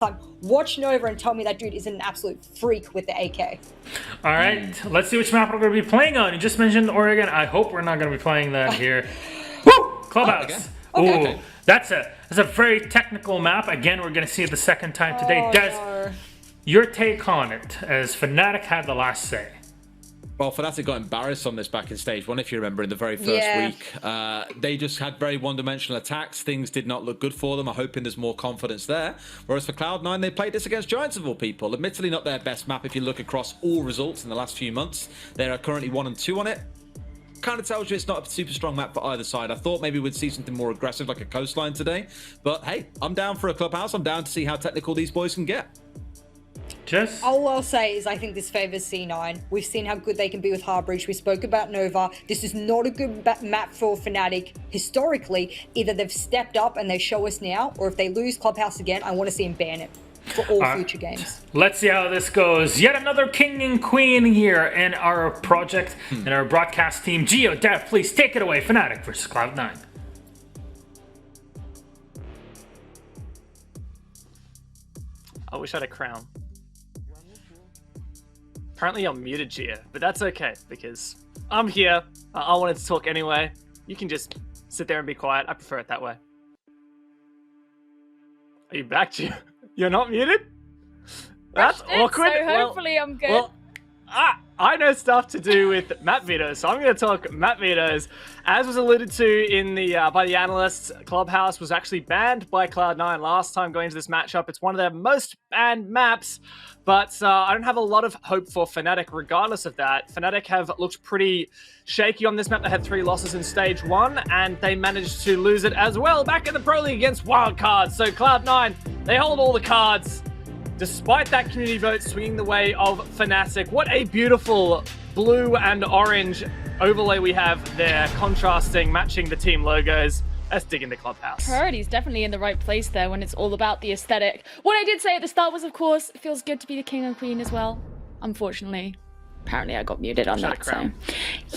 time. Watch Nova and tell me that dude isn't an absolute freak with the AK. All right, let's see which map we're going to be playing on. You just mentioned Oregon. I hope we're not going to be playing that here. Woo! Clubhouse. Okay. Ooh, that's a very technical map. Again, we're going to see it the second time today. Des, your take on it, as Fnatic had the last say. Well, Fnatic got embarrassed on this back in stage one, if you remember, in the very first week. They just had very one-dimensional attacks. Things did not look good for them. I'm hoping there's more confidence there. Whereas for Cloud9, they played this against Giants of all people. Admittedly, not their best map if you look across all results in the last few months. They are currently 1 and 2 on it. Kind of tells you it's not a super strong map for either side. I thought maybe we'd see something more aggressive like a coastline today. But hey, I'm down for a clubhouse. I'm down to see how technical these boys can get. Jess? All I'll say is I think this favors C9. We've seen how good they can be with Harbridge. We spoke about Nova. This is not a good map for Fnatic historically. Either they've stepped up and they show us now, or if they lose Clubhouse again, I want to see them ban it for all future games. Let's see how this goes. Yet another king and queen here in our project and our broadcast team. Geo, Dev, please take it away. Fnatic versus Cloud9. I wish I had a crown. Apparently I'm muted, Gio, but that's okay because I'm here. I wanted to talk anyway. You can just sit there and be quiet. I prefer it that way. Are you back, Gio? You're not muted? That's awkward. So hopefully I'm good. Well, I know stuff to do with map vetoes, so I'm going to talk map vetoes. As was alluded to in the by the analysts, Clubhouse was actually banned by Cloud9 last time going into this matchup. It's one of their most banned maps, but I don't have a lot of hope for Fnatic regardless of that. Fnatic have looked pretty shaky on this map. They had 3 losses in stage 1, and they managed to lose it as well back in the Pro League against Wildcards. So Cloud9, they hold all the cards. Despite that community vote swinging the way of Fnatic, what a beautiful blue and orange overlay we have there, contrasting, matching the team logos. Let's dig into Clubhouse. Priority's definitely in the right place there when it's all about the aesthetic. What I did say at the start was, of course, it feels good to be the king and queen as well. Unfortunately, apparently I got muted on that. So.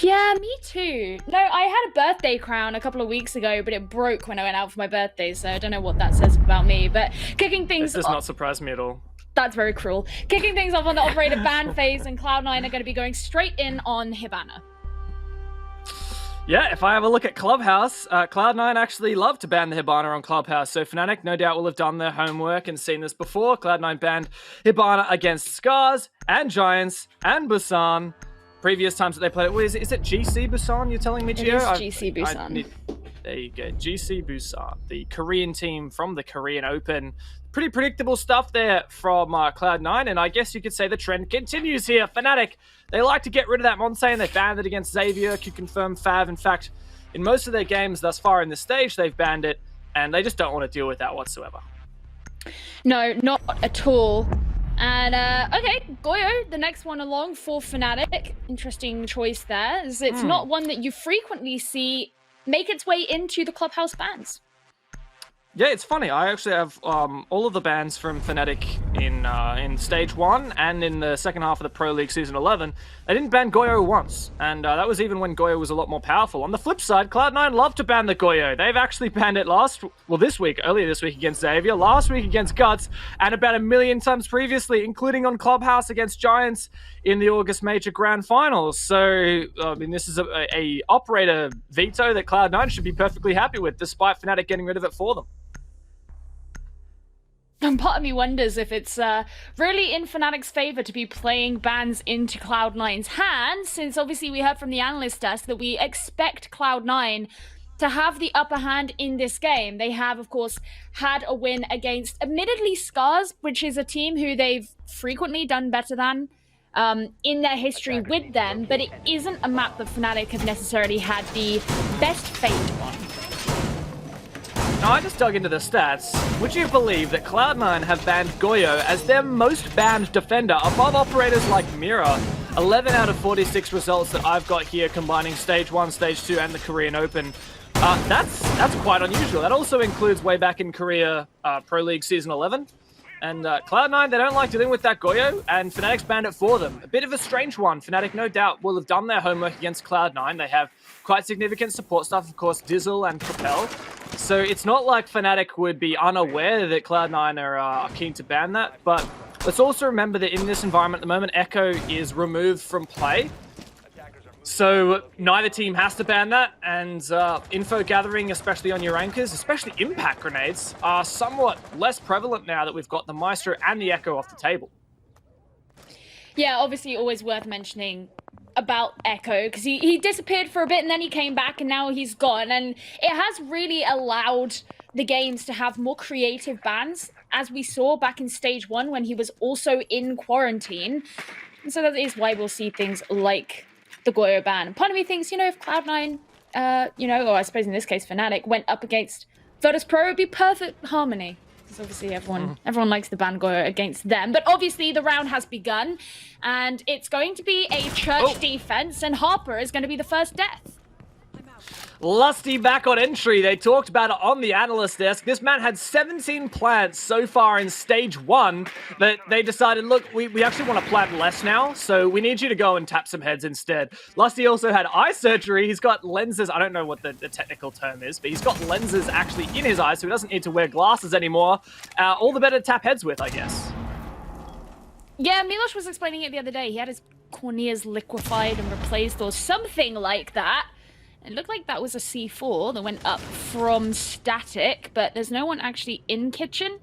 Yeah, me too. No, I had a birthday crown a couple of weeks ago, but it broke when I went out for my birthday, so I don't know what that says about me. But kicking things This does not surprise me at all. That's very cruel. Kicking things off on the operator ban phase, and Cloud9 are going to be going straight in on Hibana. Yeah, if I have a look at Clubhouse, Cloud9 actually love to ban the Hibana on Clubhouse, so Fnatic no doubt will have done their homework and seen this before. Cloud9 banned Hibana against Scars and Giants and Busan. Previous times that they played it, is it GC Busan you're telling me, Gio? It is GC Busan. There you go, GC Busan, the Korean team from the Korean Open. Pretty predictable stuff there from Cloud9, and I guess you could say the trend continues here. Fnatic, they like to get rid of that Montagne. They banned it against Xavier, could confirm Fav. In fact, in most of their games thus far in this stage, they've banned it, and they just don't want to deal with that whatsoever. No, not at all. And, okay, Goyo, the next one along for Fnatic. Interesting choice there. It's not one that you frequently see make its way into the Clubhouse bans. Yeah, it's funny. I actually have all of the bans from Fnatic in Stage 1 and in the second half of the Pro League Season 11. They didn't ban Goyo once, and that was even when Goyo was a lot more powerful. On the flip side, Cloud9 love to ban the Goyo. They've actually banned it earlier this week against Xavier, last week against Guts, and about 1 million times previously, including on Clubhouse against Giants in the August Major Grand Finals. So, I mean, this is a operator veto that Cloud9 should be perfectly happy with, despite Fnatic getting rid of it for them. And part of me wonders if it's really in Fnatic's favor to be playing bans into Cloud9's hands, since obviously we heard from the analyst desk that we expect Cloud9 to have the upper hand in this game. They have, of course, had a win against, admittedly, Scars, which is a team who they've frequently done better than in their history with them, but it isn't a map that Fnatic have necessarily had the best fate on. Now, I just dug into the stats. Would you believe that Cloud9 have banned Goyo as their most banned defender above operators like Mira? 11 out of 46 results that I've got here, combining Stage 1, Stage 2, and the Korean Open. That's quite unusual. That also includes way back in Korea Pro League Season 11. And Cloud9, they don't like dealing with that Goyo, and Fnatic's banned it for them. A bit of a strange one. Fnatic, no doubt, will have done their homework against Cloud9. They have quite significant support stuff, of course, Dizzle and Propel. So it's not like Fnatic would be unaware that Cloud9 are keen to ban that, but let's also remember that in this environment at the moment, Echo is removed from play. So neither team has to ban that, and info gathering, especially on your anchors, especially impact grenades, are somewhat less prevalent now that we've got the Maestro and the Echo off the table. Yeah, obviously always worth mentioning about Echo, because he disappeared for a bit and then he came back and now he's gone, and it has really allowed the games to have more creative bans, as we saw back in Stage 1 when he was also in quarantine. And so that is why we'll see things like the Goyo ban. And part of me thinks, you know, if Cloud9, or I suppose in this case Fnatic, went up against Virtus Pro, it would be perfect harmony. Because obviously everyone likes the ban Goyo against them. But obviously the round has begun, and it's going to be a church defense, and Harper is going to be the first death. Lusty back on entry. They talked about it on the analyst desk. This man had 17 plants so far in Stage 1, but they decided, look, we actually want to plant less now, so we need you to go and tap some heads instead. Lusty also had eye surgery. He's got lenses. I don't know what the technical term is, but he's got lenses actually in his eyes, so he doesn't need to wear glasses anymore. All the better to tap heads with, I guess. Yeah, Milosh was explaining it the other day. He had his corneas liquefied and replaced or something like that. It looked like that was a C4 that went up from Static, but there's no one actually in kitchen.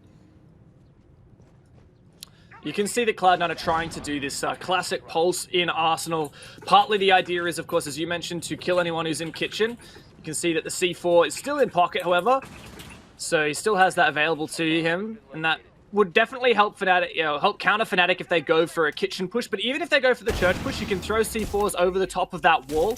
You can see that Cloud9 are trying to do this classic pulse in Arsenal. Partly the idea is, of course, as you mentioned, to kill anyone who's in kitchen. You can see that the C4 is still in pocket, however. So he still has that available to him, and that would definitely help Fnatic, help counter Fnatic if they go for a kitchen push. But even if they go for the church push, you can throw C4s over the top of that wall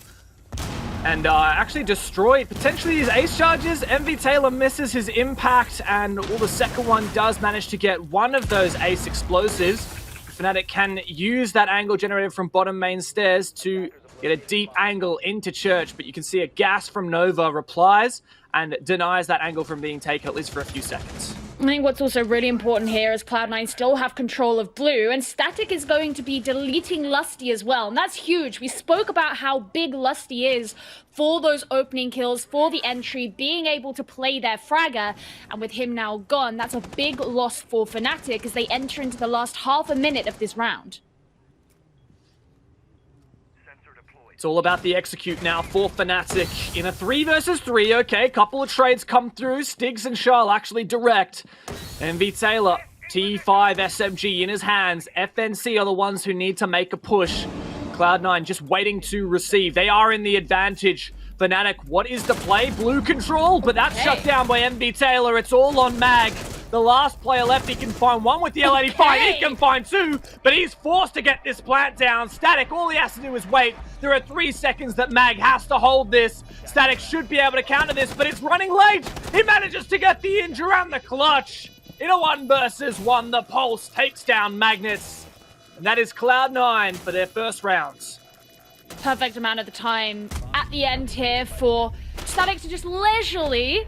and actually destroy potentially his ace charges. MV Taylor misses his impact, and the second one does manage to get one of those ace explosives. Fnatic can use that angle generated from bottom main stairs to get a deep angle into church, but you can see a gas from Nova replies and denies that angle from being taken, at least for a few seconds. I think what's also really important here is Cloud9 still have control of blue, and Static is going to be deleting Lusty as well, and that's huge. We spoke about how big Lusty is for those opening kills, for the entry, being able to play their fragger, and with him now gone, that's a big loss for Fnatic as they enter into the last half a minute of this round. It's all about the execute now for Fnatic in a 3 versus 3. Okay, couple of trades come through. Stigs and Charl actually direct. MV Taylor, T5 SMG in his hands. FNC are the ones who need to make a push. Cloud9 just waiting to receive. They are in the advantage. Fnatic, what is the play? Blue control, but that's shut down by MV Taylor. It's all on Mag. The last player left, he can find one with the L85. He can find two, but he's forced to get this plant down. Static, all he has to do is wait. There are 3 seconds that Mag has to hold this. Static should be able to counter this, but it's running late. He manages to get the injure and the clutch. In a 1 versus 1, the Pulse takes down Magnets. And that is Cloud9 for their first rounds. Perfect amount of the time at the end here for Static to just leisurely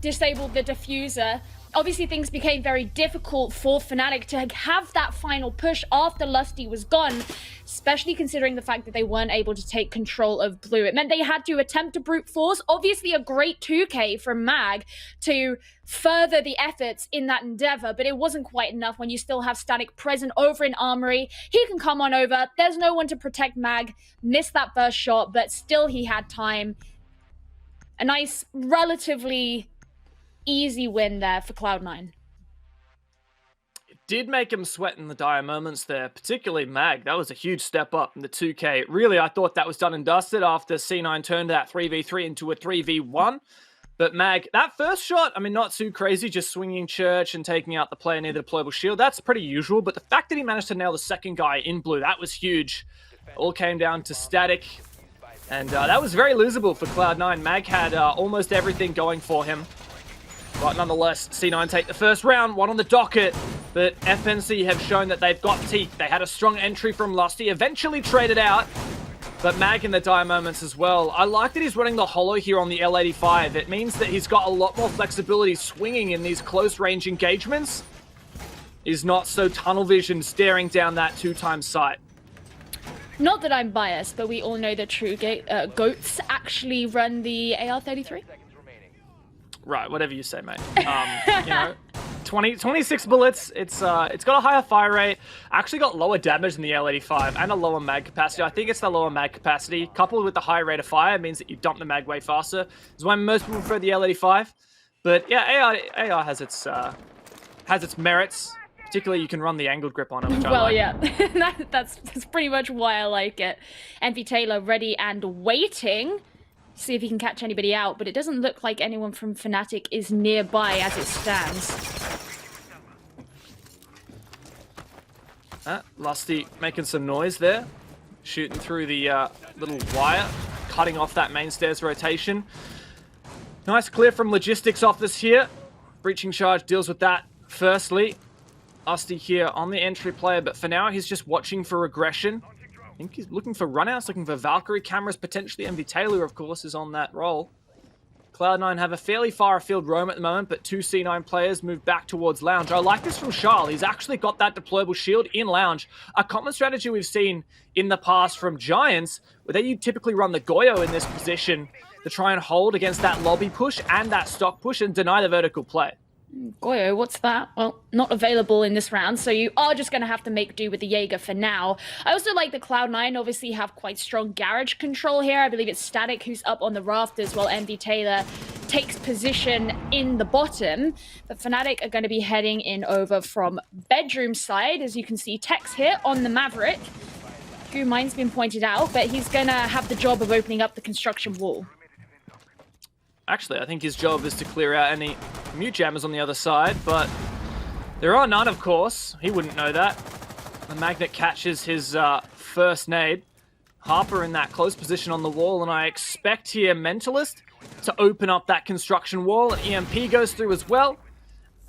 disable the diffuser. Obviously, things became very difficult for Fnatic to have that final push after Lusty was gone, especially considering the fact that they weren't able to take control of blue. It meant they had to attempt to brute force. Obviously, a great 2K from Mag to further the efforts in that endeavor, but it wasn't quite enough when you still have Static present over in Armory. He can come on over. There's no one to protect Mag. Missed that first shot, but still he had time. A nice, relatively easy win there for Cloud9. It did make him sweat in the dire moments there, particularly Mag. That was a huge step up in the 2K. Really, I thought that was done and dusted after C9 turned that 3v3 into a 3v1. But Mag, that first shot, I mean, not too crazy, just swinging church and taking out the player near the deployable shield. That's pretty usual, but the fact that he managed to nail the second guy in blue, that was huge. It all came down to Static, and that was very losable for Cloud9. Mag had almost everything going for him. But nonetheless, C9 take the first round, 1 on the docket. But FNC have shown that they've got teeth. They had a strong entry from Lusty, eventually traded out. But Mag in the dire moments as well. I like that he's running the holo here on the L85. It means that he's got a lot more flexibility swinging in these close range engagements. is not so tunnel vision staring down that 2-time sight. Not that I'm biased, but we all know that true goats actually run the AR-33. Right, whatever you say, mate. You know, 26 bullets. It's got a higher fire rate. Actually got lower damage than the L85 and a lower mag capacity. I think it's the lower mag capacity coupled with the high rate of fire means that you dump the mag way faster. That's why most people prefer the L85. But yeah, AR has its merits. Particularly, you can run the angled grip on it, which I like. Yeah, that's pretty much why I like it. Envy Taylor ready and waiting. See if he can catch anybody out, but it doesn't look like anyone from Fnatic is nearby as it stands. Lusty making some noise there. Shooting through the little wire, cutting off that main stairs rotation. Nice clear from logistics office here. Breaching charge deals with that firstly. Lusty here on the entry player, but for now he's just watching for regression. I think he's looking for runouts, looking for Valkyrie cameras, potentially Envy Taylor, of course, is on that role. Cloud9 have a fairly far afield roam at the moment, but 2 C9 players move back towards Lounge. I like this from Charles. He's actually got that deployable shield in Lounge. A common strategy we've seen in the past from Giants, where they typically run the Goyo in this position to try and hold against that lobby push and that stock push and deny the vertical play. Goyo, what's that? Well, not available in this round, so you are just going to have to make do with the Jaeger for now. I also like the Cloud9 obviously have quite strong garage control here. I believe it's Static who's up on the rafters while Envy Taylor takes position in the bottom. But Fnatic are going to be heading in over from bedroom side. As you can see, Tex here on the Maverick. Few mine's been pointed out, but he's going to have the job of opening up the construction wall. Actually, I think his job is to clear out any mute jammers on the other side, but there are none, of course. He wouldn't know that. The Magnet catches his first nade. Harper in that close position on the wall, and I expect here Mentalist to open up that construction wall. An EMP goes through as well,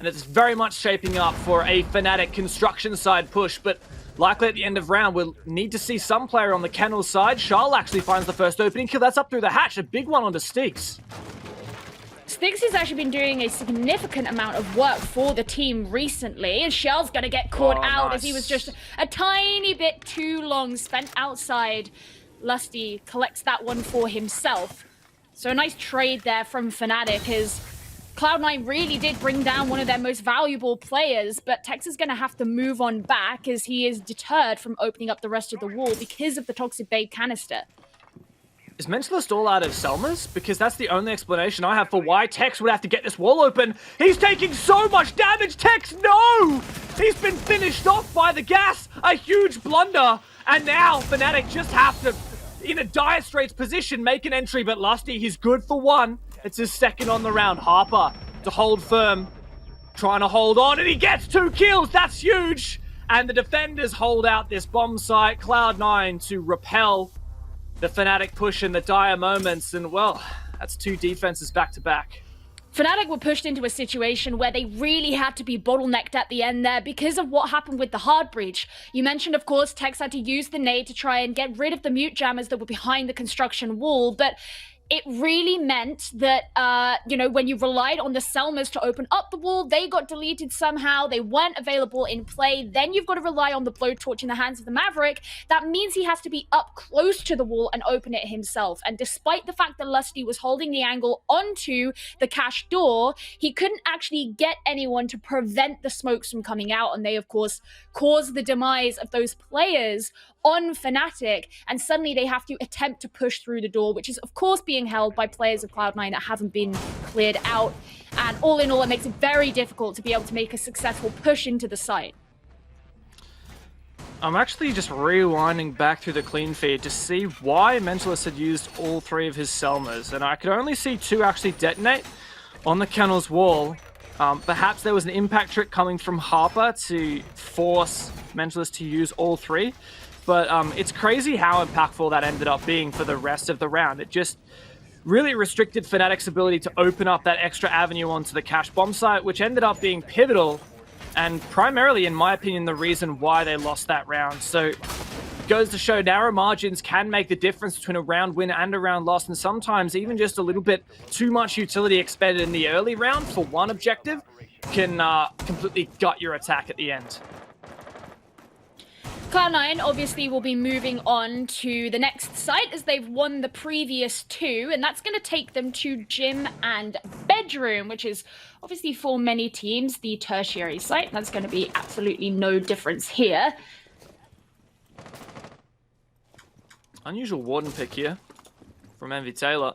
and it's very much shaping up for a Fnatic construction side push, but likely at the end of round, we'll need to see some player on the Kennel side. Charles actually finds the first opening kill. That's up through the hatch. A big one onto Stiggs. Stiggs has actually been doing a significant amount of work for the team recently, and Shell's going to get caught out as he was just a tiny bit too long spent outside. Lusty collects that one for himself. So a nice trade there from Fnatic as Cloud9 really did bring down one of their most valuable players, but Tex is going to have to move on back as he is deterred from opening up the rest of the wall because of the Toxic Babe canister. Is Mentalist all out of Selmas? Because that's the only explanation I have for why Tex would have to get this wall open. He's taking so much damage, Tex, no! He's been finished off by the gas, a huge blunder, and now Fnatic just have to, in a dire straits position, make an entry, but Lusty, he's good for one. It's his second on the round. Harper to hold firm, trying to hold on, and he gets 2 kills, that's huge! And the defenders hold out this bomb site, Cloud9 to repel the Fnatic push in the dire moments, and well, that's 2 defenses back to back. Fnatic were pushed into a situation where they really had to be bottlenecked at the end there because of what happened with the hard breach. You mentioned, of course, Tex had to use the nade to try and get rid of the mute jammers that were behind the construction wall, but it really meant that, when you relied on the Selmas to open up the wall, they got deleted somehow, they weren't available in play, then you've got to rely on the blowtorch in the hands of the Maverick. That means he has to be up close to the wall and open it himself. And despite the fact that Lusty was holding the angle onto the cache door, he couldn't actually get anyone to prevent the smokes from coming out, and they, of course, caused the demise of those players on Fnatic, and suddenly they have to attempt to push through the door, which is of course being held by players of Cloud9 that haven't been cleared out. And all in all, it makes it very difficult to be able to make a successful push into the site. I'm actually just rewinding back through the clean feed to see why Mentalist had used all 3 of his Selmas, and I could only see 2 actually detonate on the Kennel's wall. Perhaps there was an impact trick coming from Harper to force Mentalist to use all 3. But it's crazy how impactful that ended up being for the rest of the round. It just really restricted Fnatic's ability to open up that extra avenue onto the cache bomb site, which ended up being pivotal and primarily, in my opinion, the reason why they lost that round. So it goes to show narrow margins can make the difference between a round win and a round loss, and sometimes even just a little bit too much utility expended in the early round for one objective can completely gut your attack at the end. Cloud9 obviously will be moving on to the next site as they've won the previous two, and that's going to take them to gym and bedroom, which is obviously for many teams the tertiary site. That's going to be absolutely no difference here. Unusual Warden pick here from MV Taylor,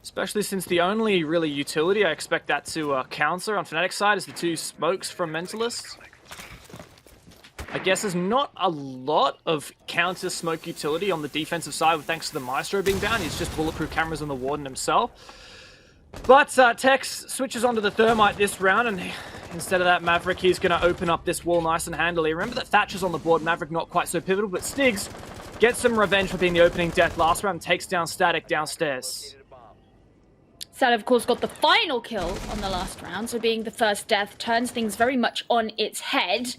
especially since the only really utility I expect that to counter on Fnatic side is the two smokes from Mentalist. I guess there's not a lot of counter smoke utility on the defensive side thanks to the Maestro being down. He's just bulletproof cameras on the Warden himself. But Tex switches onto the Thermite this round, and instead of that Maverick, he's going to open up this wall nice and handily. Remember that Thatcher's on the board, Maverick not quite so pivotal, but Stigs gets some revenge for being the opening death last round, takes down Static downstairs. Sad, of course, got the final kill on the last round, so being the first death turns things very much on its head.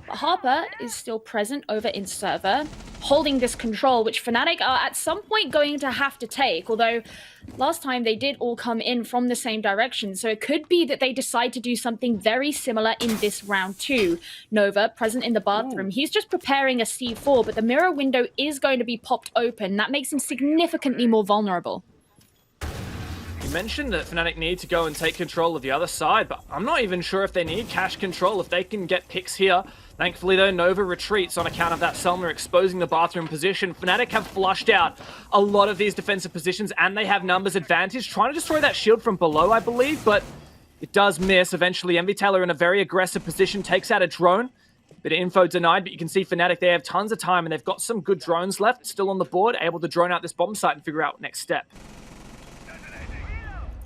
But Harper is still present over in server, holding this control, which Fnatic are at some point going to have to take, although last time they did all come in from the same direction, so it could be that they decide to do something very similar in this round too. Nova, present in the bathroom, he's just preparing a C4, but the mirror window is going to be popped open. That makes him significantly more vulnerable. You mentioned that Fnatic need to go and take control of the other side, but I'm not even sure if they need cash control, if they can get picks here. Thankfully, though, Nova retreats on account of that Selma exposing the bathroom position. Fnatic have flushed out a lot of these defensive positions, and they have numbers advantage, trying to destroy that shield from below, I believe, but it does miss. Eventually, MV Taylor in a very aggressive position takes out a drone. Bit of info denied, but you can see Fnatic, they have tons of time, and they've got some good drones left, still on the board, able to drone out this bomb site and figure out next step.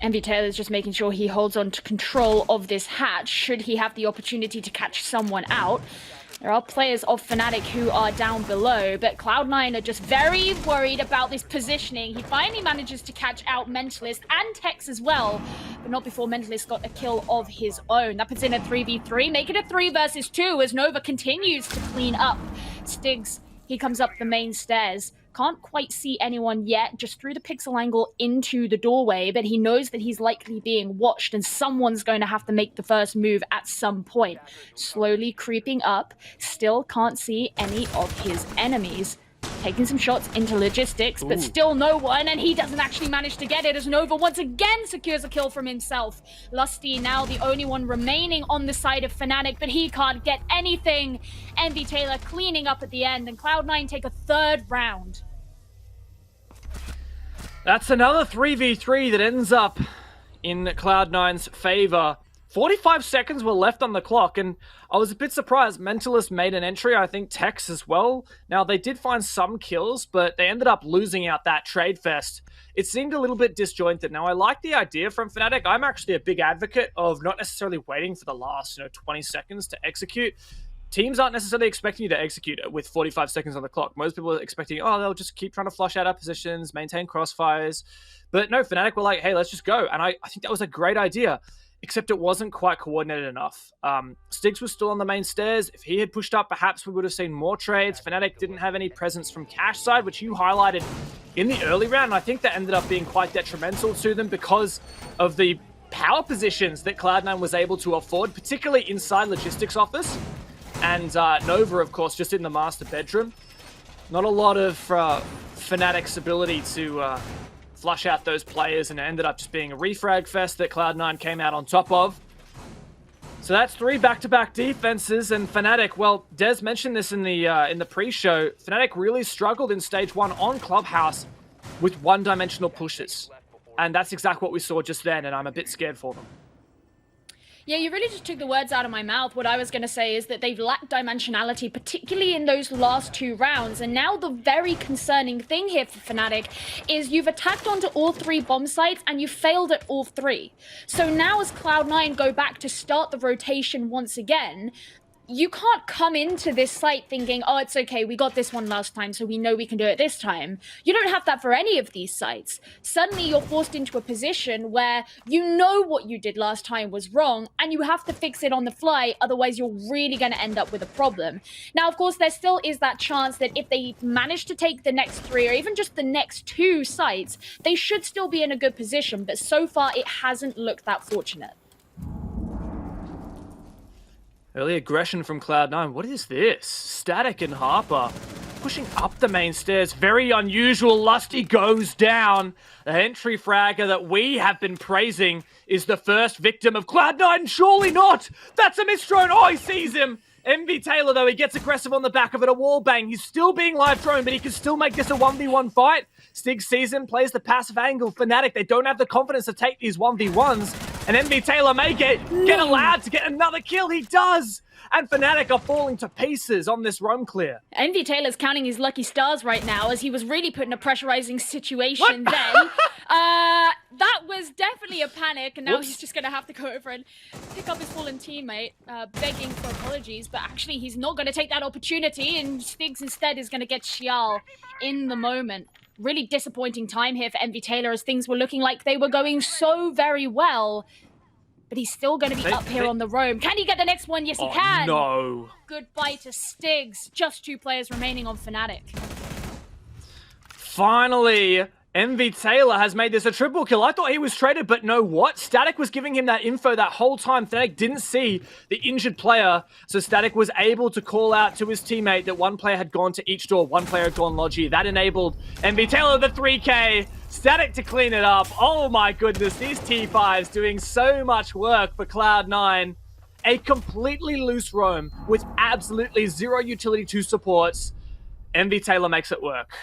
MV Taylor's just making sure he holds on to control of this hatch should he have the opportunity to catch someone out. There are players of Fnatic who are down below, but Cloud9 are just very worried about this positioning. He finally manages to catch out Mentalist and Tex as well, but not before Mentalist got a kill of his own. That puts in a 3v3, make it a 3 versus 2 as Nova continues to clean up. Stigs, he comes up the main stairs. Can't quite see anyone yet, just through the pixel angle into the doorway, but he knows that he's likely being watched and someone's going to have to make the first move at some point. Slowly creeping up, still can't see any of his enemies. Taking some shots into logistics, but still no one, and he doesn't actually manage to get it as Nova once again secures a kill from himself. Lusty now the only one remaining on the side of Fnatic, but he can't get anything. MV Taylor cleaning up at the end, and Cloud9 take a third round. That's another 3v3 that ends up in Cloud9's favor. 45 seconds were left on the clock, and I was a bit surprised. Mentalist made an entry, I think Tex as well. Now, they did find some kills, but they ended up losing out that trade fest. It seemed a little bit disjointed. Now, I like the idea from Fnatic. I'm actually a big advocate of not necessarily waiting for the last 20 seconds to execute. Teams aren't necessarily expecting you to execute with 45 seconds on the clock. Most people are expecting, oh, they'll just keep trying to flush out our positions, maintain crossfires. But no, Fnatic were like, hey, let's just go. And I think that was a great idea. Except it wasn't quite coordinated enough. Stigs was still on the main stairs. If he had pushed up, perhaps we would have seen more trades. Fnatic didn't have any presence from Cash side, which you highlighted in the early round. And I think that ended up being quite detrimental to them because of the power positions that Cloud9 was able to afford, particularly inside logistics office. And Nova, of course, just in the master bedroom. Not a lot of Fnatic's ability to flush out those players, and it ended up just being a refrag fest that Cloud9 came out on top of. So that's 3 back-to-back defenses, and Fnatic, well, Des mentioned this in the pre-show, Fnatic really struggled in Stage 1 on Clubhouse with one-dimensional pushes. And that's exactly what we saw just then, and I'm a bit scared for them. Yeah, you really just took the words out of my mouth. What I was going to say is that they've lacked dimensionality, particularly in those last 2 rounds. And now the very concerning thing here for Fnatic is you've attacked onto all 3 bomb sites and you failed at all 3. So now as Cloud9 go back to start the rotation once again, you can't come into this site thinking, oh, it's okay, we got this one last time, so we know we can do it this time. You don't have that for any of these sites. Suddenly you're forced into a position where you know what you did last time was wrong, and you have to fix it on the fly, otherwise you're really going to end up with a problem. Now, of course, there still is that chance that if they manage to take the next 3, or even just the next 2 sites, they should still be in a good position, but so far it hasn't looked that fortunate. Early aggression from Cloud9. What is this? Static and Harper pushing up the main stairs. Very unusual. Lusty goes down. The entry fragger that we have been praising is the first victim of Cloud9. Surely not. That's a misthrown. Oh, he sees him. MV Taylor, though, he gets aggressive on the back of it. A wall bang. He's still being live thrown, but he can still make this a 1v1 fight. Stig sees him, plays the passive angle. Fnatic, they don't have the confidence to take these 1v1s. And MV Taylor may get allowed to get another kill. He does. And Fnatic are falling to pieces on this roam clear. Envy Taylor's counting his lucky stars right now, as he was really put in a pressurizing situation then. That was definitely a panic, and now he's just going to have to go over and pick up his fallen teammate, begging for apologies, but actually he's not going to take that opportunity, and Stigs instead is going to get Xiao in the moment. Really disappointing time here for Envy Taylor, as things were looking like they were going so very well. But he's still going to be up here on the roam. Can he get the next one? Yes, he can. No. Goodbye to Stigs. Just 2 players remaining on Fnatic. Finally, MV Taylor has made this a triple kill. I thought he was traded, but no, what? Static was giving him that info that whole time. Fnatic didn't see the injured player, so Static was able to call out to his teammate that one player had gone to each door, one player had gone Logi. That enabled MV Taylor the 3K. Static to clean it up. Oh my goodness, these T5s doing so much work for Cloud9. A completely loose roam with absolutely zero utility to supports. MV Taylor makes it work.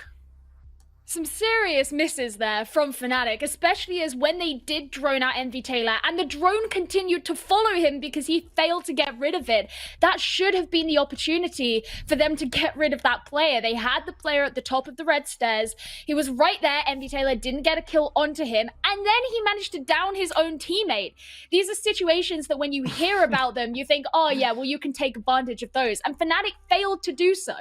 Some serious misses there from Fnatic, especially as when they did drone out Envy Taylor and the drone continued to follow him because he failed to get rid of it. That should have been the opportunity for them to get rid of that player. They had the player at the top of the red stairs. He was right there. Envy Taylor didn't get a kill onto him, and then he managed to down his own teammate. These are situations that when you hear about them, you think, oh yeah, well, you can take advantage of those. And Fnatic failed to do so.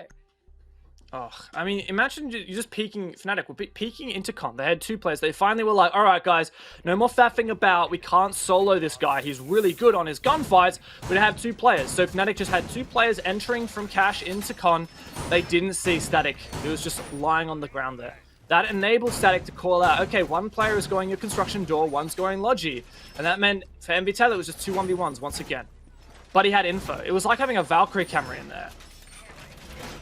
Oh, I mean, imagine you're just peeking. Fnatic were peeking into con. They had 2 players. They finally were like, all right, guys, no more faffing about. We can't solo this guy. He's really good on his gunfights. We have 2 players. So Fnatic just had 2 players entering from cash into con. They didn't see Static. He was just lying on the ground there. That enabled Static to call out, okay, 1 player is going your construction door, 1's going Logi. And that meant for MV Taylor, it was just 2 1v1s once again. But he had info. It was like having a Valkyrie camera in there.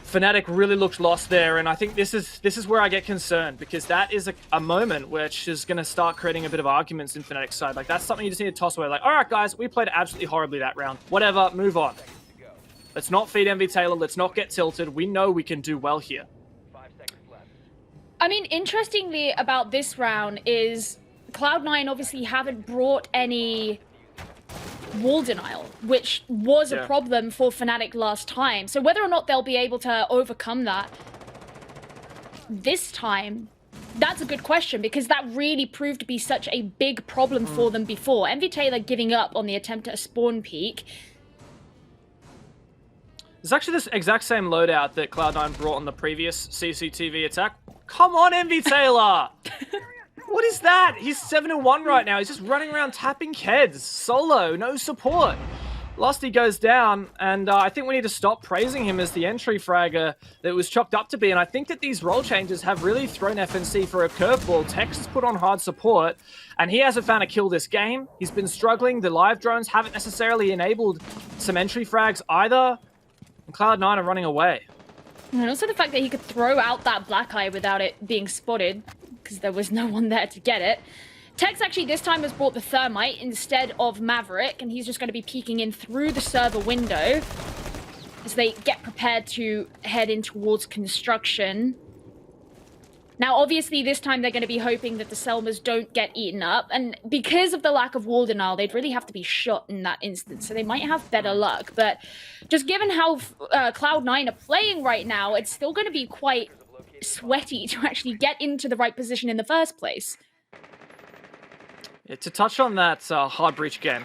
Fnatic really looked lost there, and I think this is where I get concerned, because that is a moment which is going to start creating a bit of arguments in Fnatic's side. Like, that's something you just need to toss away. Like, all right, guys, we played absolutely horribly that round. Whatever, move on. Let's not feed MV Taylor. Let's not get tilted. We know we can do well here. I mean, interestingly about this round is Cloud9 obviously haven't brought any wall denial, which was a problem for Fnatic last time. So whether or not they'll be able to overcome that this time, that's a good question, because that really proved to be such a big problem for them before. MV Taylor giving up on the attempt at a spawn peek. It's actually this exact same loadout that Cloud9 brought on the previous CCTV attack. Come on, MV Taylor! What is that? He's 7-1 right now. He's just running around tapping heads. Solo, no support. Lusty goes down, and I think we need to stop praising him as the entry fragger that was chalked up to be. And I think that these role changes have really thrown FNC for a curveball. Tex has put on hard support, and he hasn't found a kill this game. He's been struggling. The live drones haven't necessarily enabled some entry frags either. And Cloud9 are running away. And also the fact that he could throw out that black eye without it being spotted, because there was no one there to get it. Tex actually this time has brought the Thermite instead of Maverick, and he's just going to be peeking in through the server window as they get prepared to head in towards construction. Now, obviously, this time they're going to be hoping that the Selmas don't get eaten up, and because of the lack of wall denial, they'd really have to be shot in that instance, so they might have better luck. But just given how Cloud9 are playing right now, it's still going to be quite sweaty to actually get into the right position in the first place. Yeah, to touch on that hard breach game,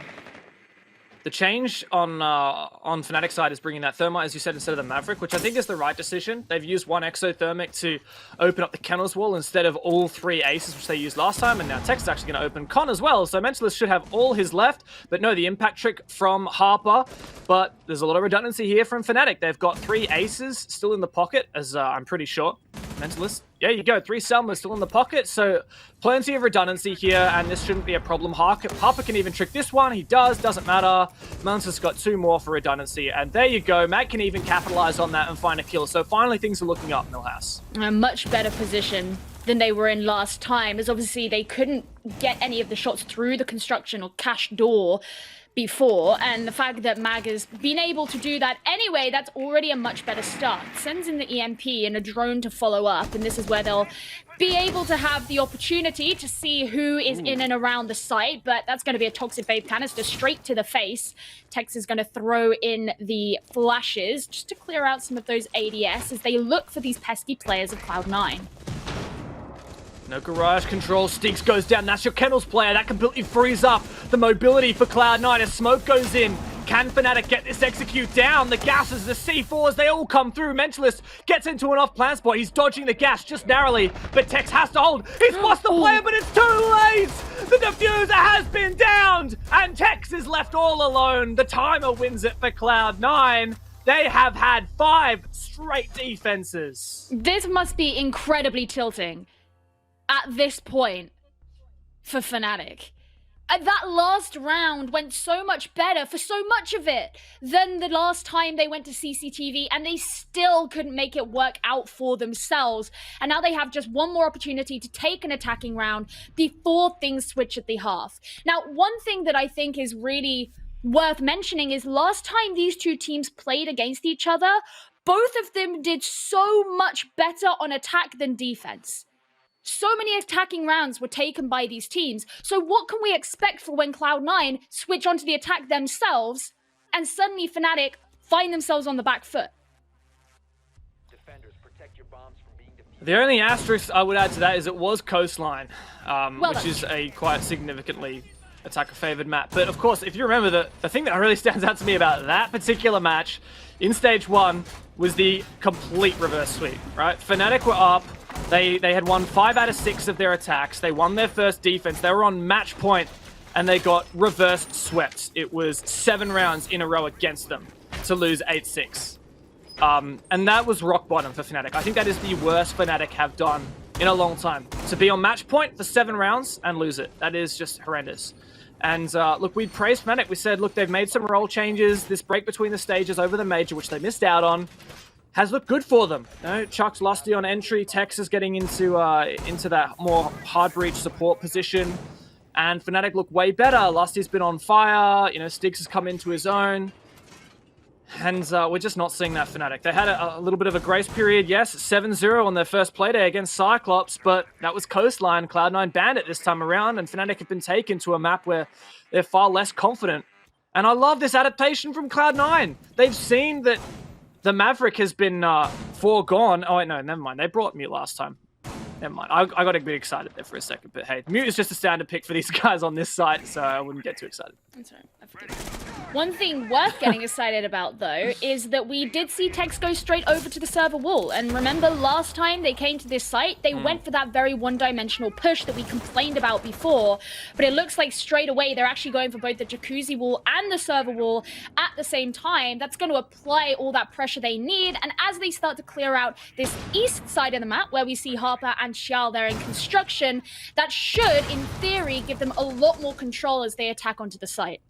the change on Fnatic's side is bringing that Thermite, as you said, instead of the Maverick, which I think is the right decision. They've used one exothermic to open up the Kennels wall instead of all 3 aces, which they used last time, and now Tex is actually going to open Con as well, so Mentalist should have all his left, but no, the impact trick from Harper, but there's a lot of redundancy here from Fnatic. They've got 3 aces still in the pocket, as I'm pretty sure. Mentalist, there you go. 3 Selmas still in the pocket, so plenty of redundancy here, and this shouldn't be a problem. Harper can even trick this one. He doesn't matter. Mentalist's got 2 more for redundancy, and there you go. Matt can even capitalize on that and find a kill. So finally, things are looking up, Millhouse. A much better position than they were in last time, as obviously they couldn't get any of the shots through the construction or cash door before, and the fact that Mag has been able to do that anyway, that's already a much better start. Sends in the EMP and a drone to follow up, and this is where they'll be able to have the opportunity to see who is in and around the site, but that's going to be a Toxic Vape canister straight to the face. Tex is going to throw in the flashes just to clear out some of those ADS as they look for these pesky players of Cloud9. No garage control. Stiggs goes down. That's your Kennels player. That completely frees up the mobility for Cloud9 as smoke goes in. Can Fnatic get this execute down? The gases, the C4s, they all come through. Mentalist gets into an off-plan spot. He's dodging the gas just narrowly, but Tex has to hold. He's lost the player, but it's too late! The diffuser has been downed, and Tex is left all alone. The timer wins it for Cloud9. They have had 5 straight defenses. This must be incredibly tilting at this point for Fnatic. That last round went so much better for so much of it than the last time they went to CCTV, and they still couldn't make it work out for themselves. And now they have just one more opportunity to take an attacking round before things switch at the half. Now, one thing that I think is really worth mentioning is last time these two teams played against each other, both of them did so much better on attack than defense. So many attacking rounds were taken by these teams. So what can we expect for when Cloud9 switch onto the attack themselves and suddenly Fnatic find themselves on the back foot? The only asterisk I would add to that is it was Coastline, which is a quite significantly attacker-favored map. But of course, if you remember, the thing that really stands out to me about that particular match in Stage 1 was the complete reverse sweep, right? Fnatic were up. They had won 5 out of 6 of their attacks. They won their first defense. They were on match point, and they got reverse swept. It was 7 rounds in a row against them to lose 8-6. And that was rock bottom for Fnatic. I think that is the worst Fnatic have done in a long time. To be on match point for 7 rounds and lose it. That is just horrendous. And look, we praised Fnatic. We said, look, they've made some role changes. This break between the stages over the major, which they missed out on, has looked good for them. You know, Chuck's Lusty on entry. Tex is getting into that more hard breach support position. And Fnatic look way better. Lusty's been on fire. You know, Stiggs has come into his own. And we're just not seeing that Fnatic. They had a little bit of a grace period, yes, 7-0 on their first Playday against Cyclops, but that was Coastline. Cloud9 banned it this time around, and Fnatic have been taken to a map where they're far less confident. And I love this adaptation from Cloud9. They've seen that the Maverick has been foregone. Oh, wait, no, never mind. They brought Mute last time. Never mind. I got a bit excited there for a second, but hey, Mute is just a standard pick for these guys on this site, so I wouldn't get too excited. That's right. I forget. One thing worth getting excited about, though, is that we did see Tex go straight over to the server wall. And remember, last time they came to this site, they went for that very one-dimensional push that we complained about before. But it looks like straight away they're actually going for both the jacuzzi wall and the server wall at the same time. That's going to apply all that pressure they need. And as they start to clear out this east side of the map, where we see Harper and Xiao there in construction, that should, in theory, give them a lot more control as they attack onto the site.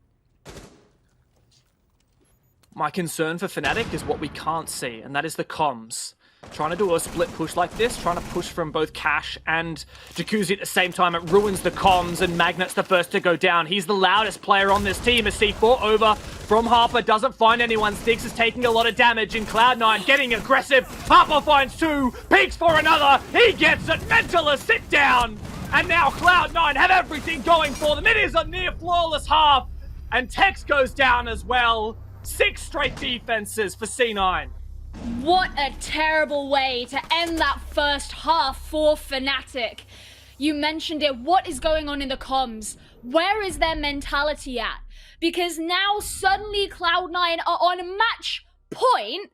My concern for Fnatic is what we can't see, and that is the comms. Trying to do a split push like this, trying to push from both Cash and Jacuzzi at the same time, it ruins the comms, and Magnet's the first to go down. He's the loudest player on this team. A C4 over from Harper, doesn't find anyone. Stiggs is taking a lot of damage, and Cloud9 getting aggressive. Harper finds 2, peeks for another, he gets it. Mentalist, sit down! And now Cloud9 have everything going for them. It is a near flawless half, and Tex goes down as well. 6 straight defenses for C9. What a terrible way to end that first half for Fnatic. You mentioned it. What is going on in the comms? Where is their mentality at? Because now suddenly Cloud9 are on match point,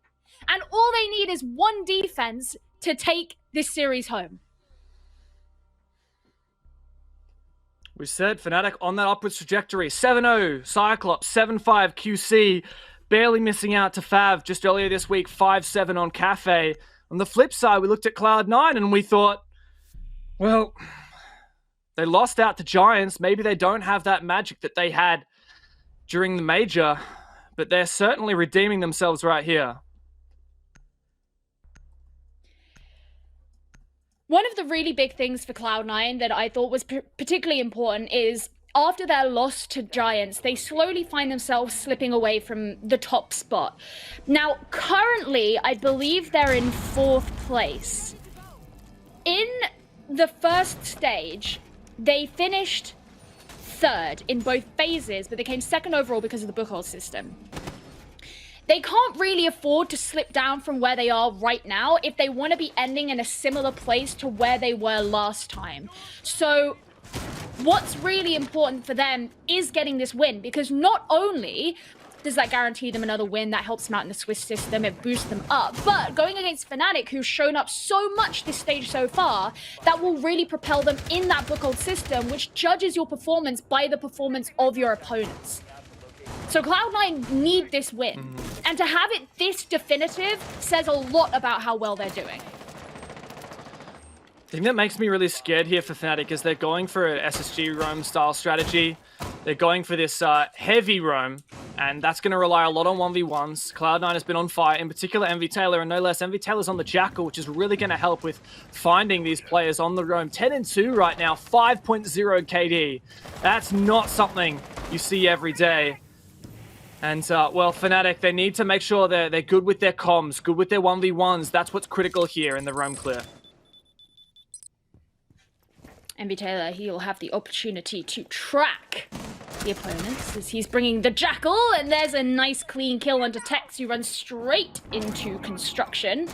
and all they need is one defense to take this series home. We said Fnatic on that upwards trajectory. 7-0, Cyclops, 7-5, QC. Barely missing out to Fav just earlier this week, 5-7 on Cafe. On the flip side, we looked at Cloud9 and we thought, well, they lost out to Giants. Maybe they don't have that magic that they had during the major, but they're certainly redeeming themselves right here. One of the really big things for Cloud9 that I thought was particularly important is after their loss to Giants, they slowly find themselves slipping away from the top spot. Now, currently, I believe they're in 4th place. In the first stage, they finished 3rd in both phases, but they came 2nd overall because of the bookhold system. They can't really afford to slip down from where they are right now if they want to be ending in a similar place to where they were last time. So what's really important for them is getting this win, because not only does that guarantee them another win, that helps them out in the Swiss system, it boosts them up, but going against Fnatic, who's shown up so much this stage so far, that will really propel them in that bookhold system, which judges your performance by the performance of your opponents. So Cloud9 need this win, and to have it this definitive says a lot about how well they're doing. The thing that makes me really scared here for Fnatic is they're going for an SSG roam style strategy. They're going for this heavy roam, and that's going to rely a lot on 1v1s. Cloud9 has been on fire, in particular MV_Taylor, and no less, MV_Taylor's on the Jackal, which is really going to help with finding these players on the roam. 10-2 right now, 5.0 KD. That's not something you see every day. And, well, Fnatic, they need to make sure they're good with their comms, good with their 1v1s. That's what's critical here in the roam clear. MV_Taylor, he'll have the opportunity to track the opponents as he's bringing the Jackal, and there's a nice clean kill onto Tex, who runs straight into construction.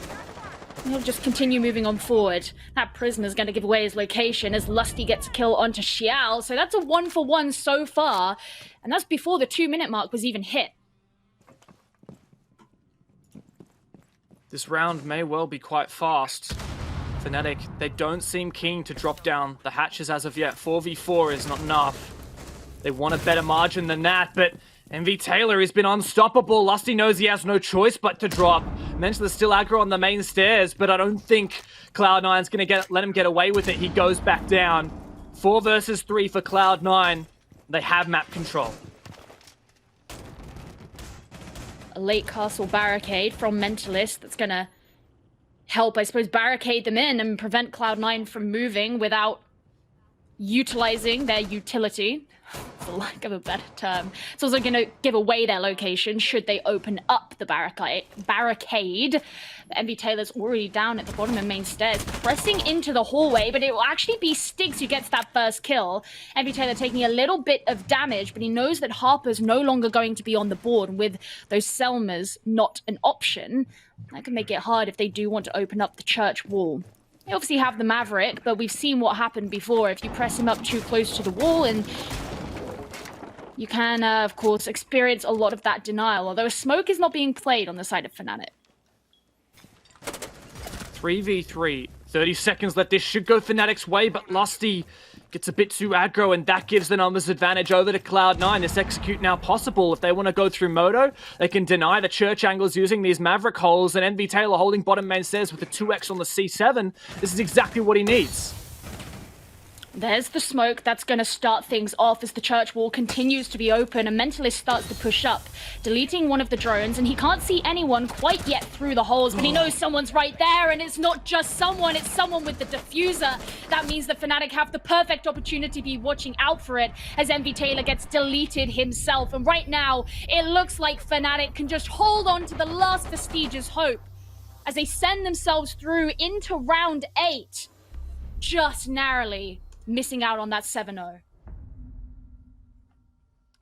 He'll just continue moving on forward. That Prisma's going to give away his location as Lusty gets a kill onto Xiao, so that's a 1-for-1 so far, and that's before the 2-minute mark was even hit. This round may well be quite fast. Fnatic, they don't seem keen to drop down the hatches as of yet. 4v4 is not enough. They want a better margin than that, but MV_Taylor has been unstoppable. Lusty knows he has no choice but to drop. Mentionless still aggro on the main stairs, but I don't think Cloud9's going to let him get away with it. He goes back down. 4 versus 3 for Cloud9. They have map control. A late castle barricade from Mentalist that's going to help, I suppose, barricade them in and prevent Cloud9 from moving without utilizing their utility, for lack of a better term. It's also going to give away their location should they open up the barricade. MV_Taylor's already down at the bottom of main stairs, pressing into the hallway, but it will actually be Stiggs who gets that first kill. MV_Taylor taking a little bit of damage, but he knows that Harper's no longer going to be on the board with those Selmas not an option. That can make it hard if they do want to open up the church wall. They obviously have the Maverick, but we've seen what happened before. If you press him up too close to the wall, and you can, of course, experience a lot of that denial, although a smoke is not being played on the side of Fnatic. 3v3. 30 seconds left. This should go Fnatic's way, but Lusty gets a bit too aggro, and that gives the numbers advantage over to Cloud9. This execute now possible. If they want to go through Moto, they can deny the church angles using these Maverick holes, and MV_Taylor holding bottom main stairs with a 2x on the C7. This is exactly what he needs. There's the smoke that's going to start things off as the church wall continues to be open, and Mentalist starts to push up, deleting one of the drones, and he can't see anyone quite yet through the holes, but he knows someone's right there, and it's not just someone, it's someone with the diffuser. That means that Fnatic have the perfect opportunity to be watching out for it as MV_Taylor gets deleted himself, and right now it looks like Fnatic can just hold on to the last vestigious hope as they send themselves through into round 8, just narrowly missing out on that 7-0.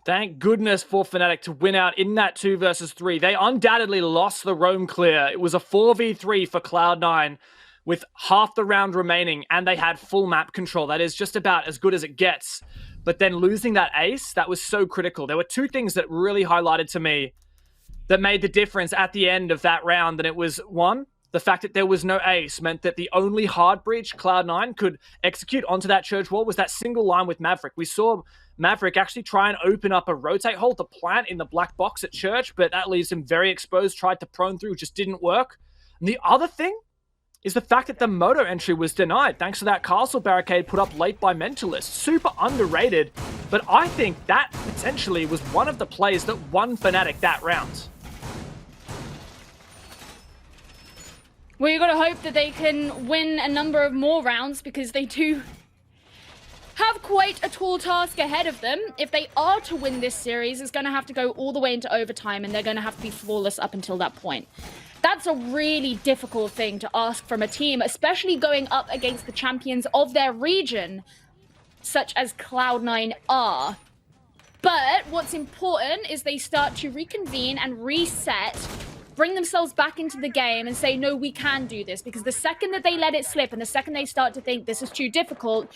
Thank goodness for Fnatic to win out in that 2 versus 3. They undoubtedly lost the roam clear. It was a 4v3 for Cloud9 with half the round remaining, and they had full map control. That is just about as good as it gets. But then losing that ace, that was so critical. There were 2 things that really highlighted to me that made the difference at the end of that round, and it was, 1, the fact that there was no ace meant that the only hard breach Cloud9 could execute onto that church wall was that single line with Maverick. We saw Maverick actually try and open up a rotate hole to plant in the black box at church, but that leaves him very exposed, tried to prone through, just didn't work. And the other thing is the fact that the moto entry was denied thanks to that castle barricade put up late by Mentalist. Super underrated, but I think that potentially was one of the plays that won Fnatic that round. Well, you've got to hope that they can win a number of more rounds because they do have quite a tall task ahead of them. If they are to win this series, it's going to have to go all the way into overtime and they're going to have to be flawless up until that point. That's a really difficult thing to ask from a team, especially going up against the champions of their region, such as Cloud9 are. But what's important is they start to reconvene and reset, bring themselves back into the game and say, no, we can do this. Because the second that they let it slip and the second they start to think this is too difficult,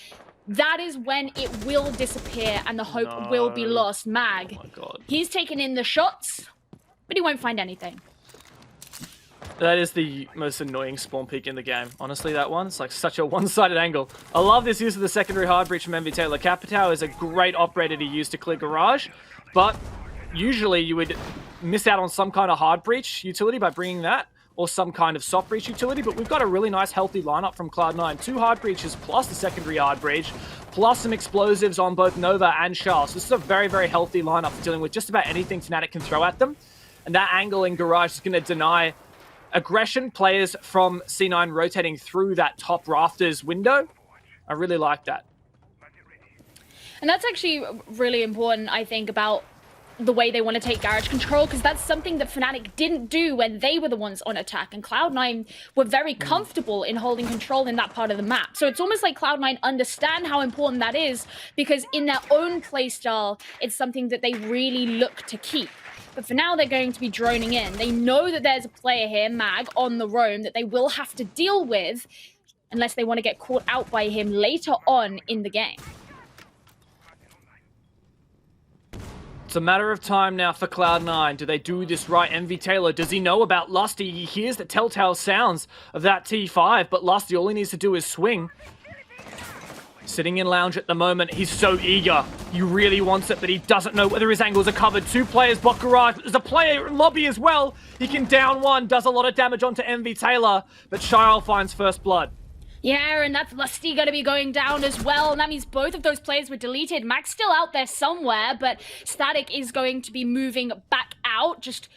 that is when it will disappear and the hope will be lost. Mag, oh my God. He's taken in the shots, but he won't find anything. That is the most annoying spawn peak in the game. Honestly, that one. It's like such a one-sided angle. I love this use of the secondary hard breach from Infiltrate. Capitao is a great operator to use to clear Garage, but usually you would miss out on some kind of hard breach utility by bringing that, or some kind of soft breach utility, but we've got a really nice healthy lineup from Cloud9. 2 hard breaches plus the secondary hard breach, plus some explosives on both Nova and Charles. This is a very, very healthy lineup for dealing with just about anything Fnatic can throw at them. And that angle in Garage is going to deny aggression, players from C9 rotating through that top rafters window. I really like that. And that's actually really important, I think, about the way they want to take garage control, because that's something that Fnatic didn't do when they were the ones on attack, and Cloud9 were very comfortable in holding control in that part of the map. So it's almost like Cloud9 understand how important that is, because in their own playstyle, it's something that they really look to keep. But for now, they're going to be droning in. They know that there's a player here, Mag, on the roam that they will have to deal with unless they want to get caught out by him later on in the game. It's a matter of time now for Cloud9. Do they do this right? MV Taylor, does he know about Lusty? He hears the telltale sounds of that T5, but Lusty, all he needs to do is swing. Sitting in lounge at the moment, he's so eager. He really wants it, but he doesn't know whether his angles are covered. 2 players block Garage. There's a player in lobby as well. He can down one, does a lot of damage onto MV Taylor, but Shyle finds first blood. Yeah, and that's Lusty going to be going down as well. And that means both of those players were deleted. Mac's still out there somewhere, but Static is going to be moving back out, just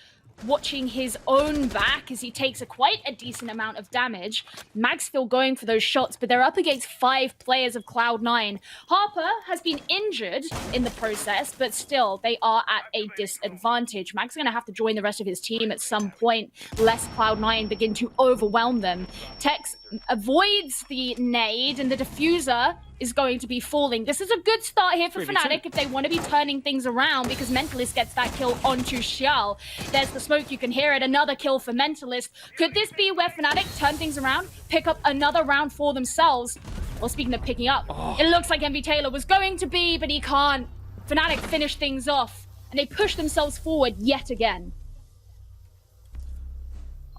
watching his own back as he takes quite a decent amount of damage. Mag's still going for those shots, but they're up against 5 players of Cloud9. Harper has been injured in the process, but still, they are at a disadvantage. Mag's going to have to join the rest of his team at some point, lest Cloud9 begin to overwhelm them. Tex avoids the nade, and the diffuser is going to be falling. This is a good start here for Fnatic if they want to be turning things around, because Mentalist gets that kill onto Xiao. There's the smoke, you can hear it. Another kill for Mentalist. Could this be where Fnatic turn things around, pick up another round for themselves? Well, speaking of picking up, it looks like MV Taylor was going to be, but he can't. Fnatic finish things off, and they push themselves forward yet again.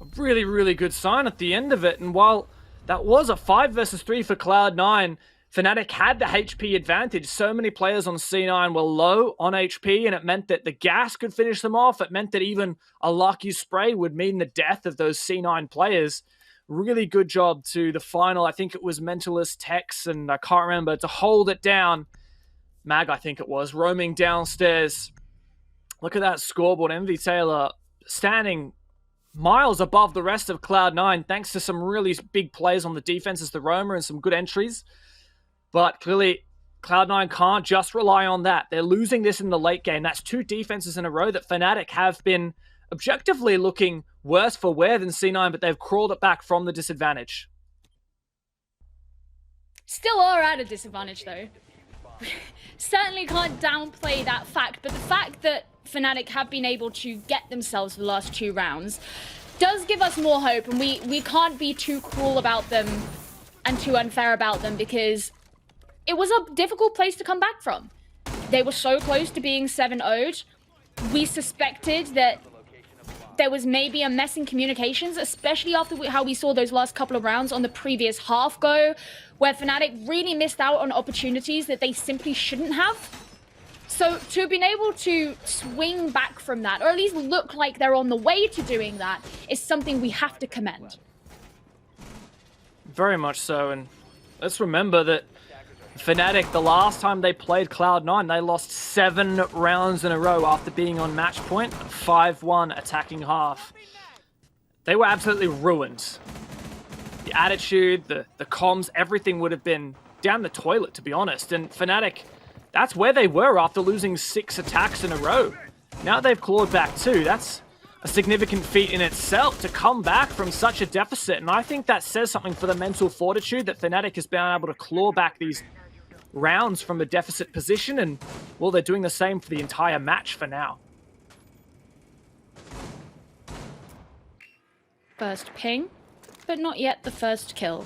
A really, really good sign at the end of it, and while that was a 5 versus 3 for Cloud9, Fnatic had the HP advantage. So many players on C9 were low on HP, and it meant that the gas could finish them off. It meant that even a lucky spray would mean the death of those C9 players. Really good job to the final. I think it was Mentalist, Tex, and I can't remember, to hold it down. Mag, I think it was, roaming downstairs. Look at that scoreboard. MV Taylor standing miles above the rest of Cloud9, thanks to some really big plays on the defense as the roamer and some good entries. But clearly, Cloud9 can't just rely on that. They're losing this in the late game. That's 2 defenses in a row that Fnatic have been objectively looking worse for wear than C9, but they've crawled it back from the disadvantage. Still are at a disadvantage, though. Certainly can't downplay that fact, but the fact that Fnatic have been able to get themselves the last 2 rounds does give us more hope, and we can't be too cruel about them and too unfair about them, because it was a difficult place to come back from. They were so close to being 7-0'd. We suspected that there was maybe a mess in communications, especially after how we saw those last couple of rounds on the previous half go, where Fnatic really missed out on opportunities that they simply shouldn't have. So to have been able to swing back from that, or at least look like they're on the way to doing that, is something we have to commend. very much so. And let's remember that Fnatic, the last time they played Cloud9, they lost 7 rounds in a row after being on match point, 5-1 attacking half. They were absolutely ruined. The attitude, the comms, everything would have been down the toilet, to be honest. And Fnatic, that's where they were after losing 6 attacks in a row. Now they've clawed back 2. That's a significant feat in itself to come back from such a deficit. And I think that says something for the mental fortitude that Fnatic has been able to claw back these rounds from a deficit position. And, well, they're doing the same for the entire match for now. First ping, but not yet the first kill.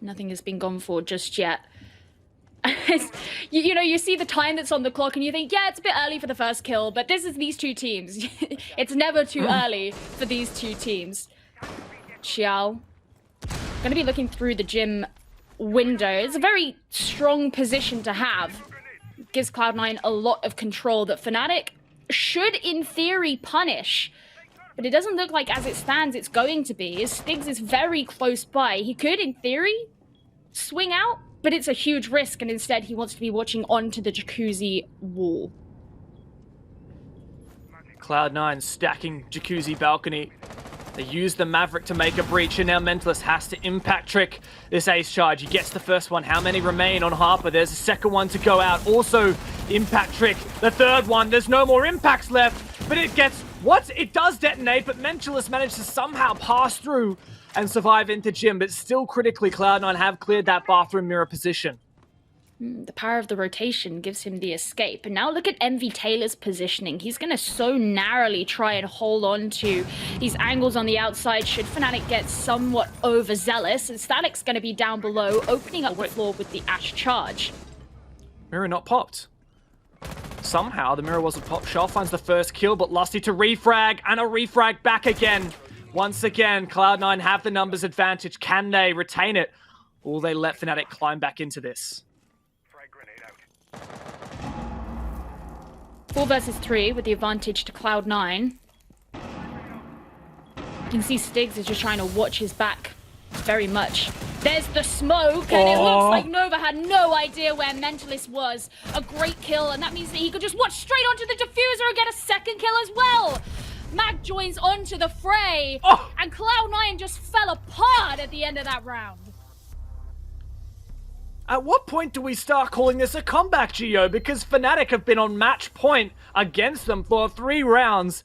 Nothing has been gone for just yet. You know, you see the time that's on the clock and you think, yeah, it's a bit early for the first kill, but this is these two teams. It's never too early for these two teams. Xiao, going to be looking through the gym window. It's a very strong position to have. It gives Cloud9 a lot of control that Fnatic should, in theory, punish. But it doesn't look like, as it stands, it's going to be. As Stiggs is very close by. He could, in theory, swing out, but it's a huge risk, and instead he wants to be watching onto the jacuzzi wall. Cloud9 stacking jacuzzi balcony. They use the Maverick to make a breach, and now Mentalist has to impact trick this ace charge. He gets the first one. How many remain on Harper? There's a second one to go out. Also, impact trick. The third one. There's no more impacts left, but it gets... What? It does detonate, but Mentalist managed to somehow pass through and survive into gym, but still critically, Cloud9 have cleared that bathroom mirror position. The power of the rotation gives him the escape. And now look at MV Taylor's positioning. He's going to so narrowly try and hold on to these angles on the outside should Fnatic get somewhat overzealous. And Static's going to be down below, opening up the floor with the Ash charge. Mirror not popped. Somehow the mirror wasn't popped. Shell finds the first kill, but Lusty to refrag, and a refrag back again. Once again, Cloud9 have the numbers advantage. Can they retain it? Or will they let Fnatic climb back into this? 4 versus 3 with the advantage to Cloud9. You can see Stiggs is just trying to watch his back very much. There's the smoke, and it looks like Nova had no idea where Mentalist was. A great kill, and that means that he could just watch straight onto the diffuser and get a second kill as well. Mag joins onto the fray, and Cloud9 just fell apart at the end of that round. At what point do we start calling this a comeback, Gio? Because Fnatic have been on match point against them for 3 rounds.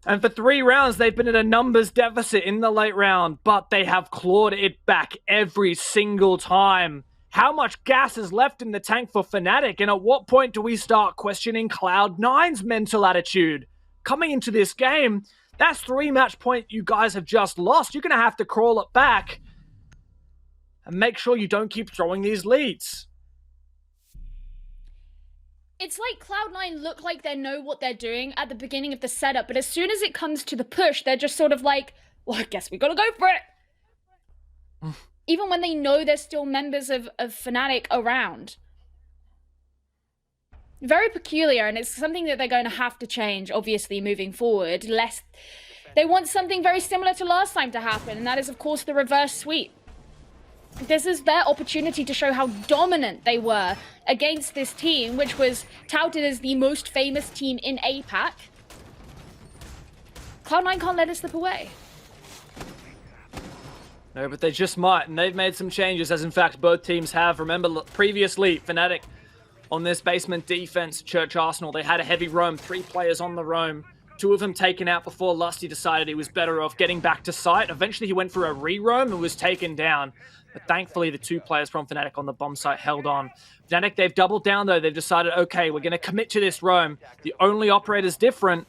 And for 3 rounds, they've been at a numbers deficit in the late round, but they have clawed it back every single time. How much gas is left in the tank for Fnatic? And at what point do we start questioning Cloud9's mental attitude? Coming into this game, that's 3 match point you guys have just lost. You're going to have to crawl it back and make sure you don't keep throwing these leads. It's like Cloud9 look like they know what they're doing at the beginning of the setup, but as soon as it comes to the push, they're just sort of like, well, I guess we gotta go for it. Even when they know there's still members of Fnatic around. Very peculiar, and it's something that they're going to have to change, obviously, moving forward. They want something very similar to last time to happen, and that is, of course, the reverse sweep. This is their opportunity to show how dominant they were against this team, which was touted as the most famous team in APAC. Cloud9 can't let it slip away. No, but they just might, and they've made some changes, as in fact both teams have. Remember, previously, Fnatic on this basement defense, Church Arsenal, they had a heavy roam, 3 players on the roam. 2 of them taken out before Lusty decided he was better off getting back to site. Eventually, he went for a re-roam and was taken down. But thankfully, the 2 players from Fnatic on the bomb site held on. Fnatic, they've doubled down, though. They've decided, okay, we're going to commit to this roam. The only operators different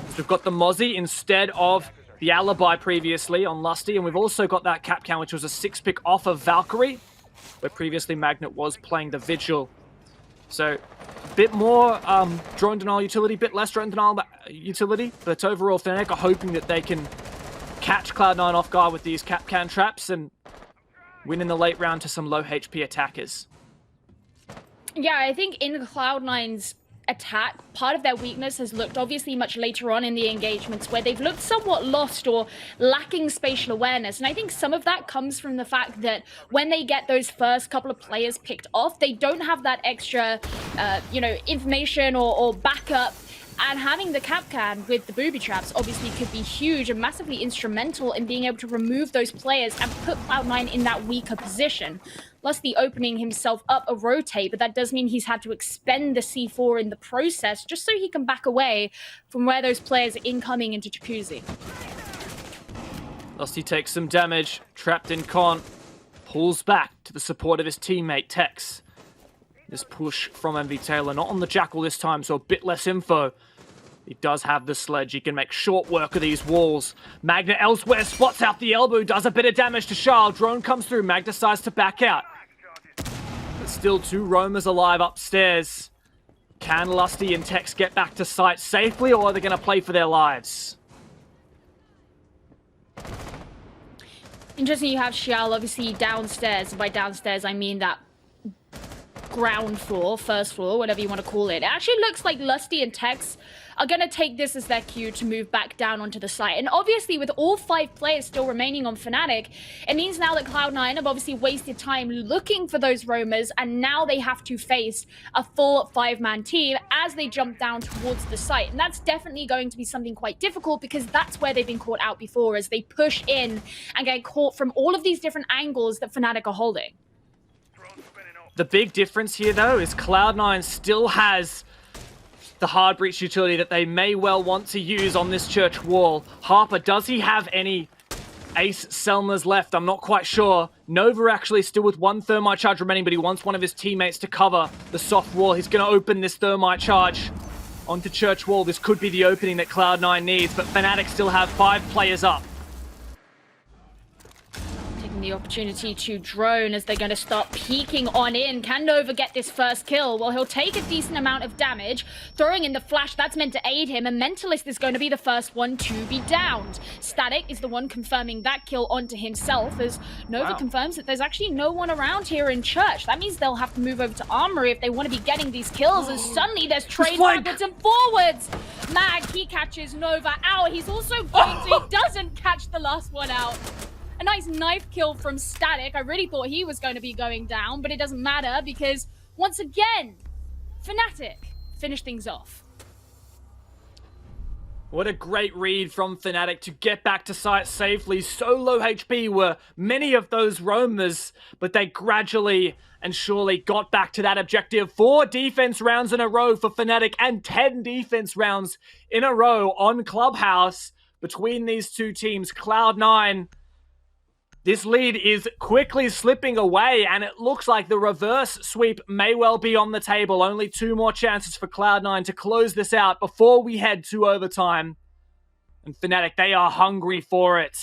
is we've got the Mozzie instead of the Alibi previously on Lusty. And we've also got that cap count, which was a 6-pick off of Valkyrie, where previously Magnet was playing the Vigil. So, a bit more drone denial utility, a bit less drone denial utility. But overall, Fnatic are hoping that they can catch Cloud9 off guard with these cap can traps and win in the late round to some low HP attackers. Yeah, I think in Cloud9's attack, part of their weakness has looked obviously much later on in the engagements where they've looked somewhat lost or lacking spatial awareness. And I think some of that comes from the fact that when they get those first couple of players picked off, they don't have that extra, information or backup. And having the Capcan with the booby traps obviously could be huge and massively instrumental in being able to remove those players and put Cloud9 in that weaker position. Lusty opening himself up a rotate, but that does mean he's had to expend the C4 in the process just so he can back away from where those players are incoming into Jacuzzi. Lusty takes some damage, trapped in con, pulls back to the support of his teammate Tex. This push from MV Taylor, not on the Jackal this time, so a bit less info. He does have the sledge. He can make short work of these walls. Magna elsewhere spots out the elbow, does a bit of damage to Charles. Drone comes through. Mag decides to back out. But still 2 roamers alive upstairs. Can Lusty and Tex get back to site safely, or are they going to play for their lives? Interesting you have Xiao obviously downstairs. By downstairs, I mean that ground floor, first floor, whatever you want to call it. It actually looks like Lusty and Tex are going to take this as their cue to move back down onto the site. And obviously, with all 5 players still remaining on Fnatic, it means now that Cloud9 have obviously wasted time looking for those roamers, and now they have to face a full 5-man team as they jump down towards the site. And that's definitely going to be something quite difficult because that's where they've been caught out before, as they push in and get caught from all of these different angles that Fnatic are holding. The big difference here, though, is Cloud9 still has the hard breach utility that they may well want to use on this church wall. Harper, does he have any Ace Selmas left? I'm not quite sure. Nova actually still with 1 thermite charge remaining, but he wants one of his teammates to cover the soft wall. He's going to open this thermite charge onto church wall. This could be the opening that Cloud9 needs, but Fnatic still have 5 players up. The opportunity to drone as they're going to start peeking on in. Can Nova get this first kill? Well, he'll take a decent amount of damage. Throwing in the flash, that's meant to aid him, and Mentalist is going to be the first one to be downed. Static is the one confirming that kill onto himself, as Nova confirms that there's actually no one around here in church. That means they'll have to move over to Armory if they want to be getting these kills, and suddenly there's trade backwards and forwards. Mag, he catches Nova out. He's also going to, he doesn't catch the last one out. A nice knife kill from Static. I really thought he was going to be going down, but it doesn't matter because, once again, Fnatic finish things off. What a great read from Fnatic to get back to site safely. So low HP were many of those roamers, but they gradually and surely got back to that objective. 4 defense rounds in a row for Fnatic and 10 defense rounds in a row on Clubhouse between these 2 teams. Cloud9, this lead is quickly slipping away, and it looks like the reverse sweep may well be on the table. Only 2 more chances for Cloud9 to close this out before we head to overtime. And Fnatic, they are hungry for it.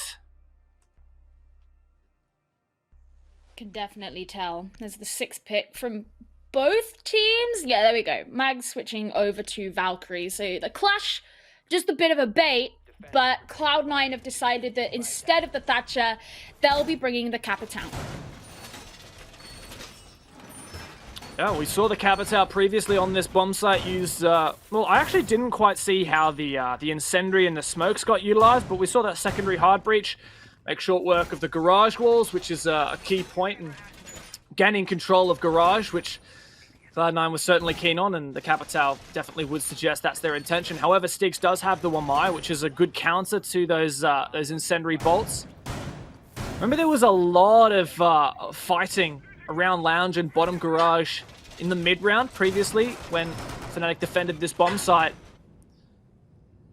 Can definitely tell. There's the 6th pick from both teams. Yeah, there we go. Mag switching over to Valkyrie. So the clash, just a bit of a bait. But Cloud9 have decided that instead of the Thatcher, they'll be bringing the Capital. Yeah, we saw the Capital previously on this bomb site use... well, I actually didn't quite see how the incendiary and the smokes got utilized, but we saw that secondary hard breach make short work of the garage walls, which is a key point in gaining control of garage, which Cloud9 was certainly keen on, and the Capital definitely would suggest that's their intention. However, Styx does have the Wamai, which is a good counter to those incendiary bolts. Remember, there was a lot of fighting around Lounge and bottom garage in the mid-round previously when Fnatic defended this bomb site.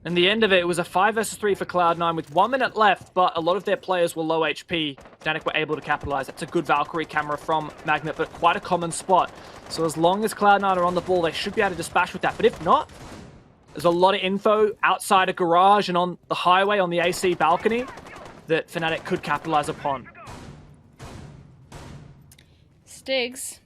And the end of it was a 5 versus 3 for Cloud9 with 1 minute left, but a lot of their players were low HP. Fnatic were able to capitalize. That's a good Valkyrie camera from Magnet, but quite a common spot. So as long as Cloud9 are on the ball, they should be able to dispatch with that. But if not, there's a lot of info outside a garage and on the highway on the AC balcony that Fnatic could capitalize upon. Stigs,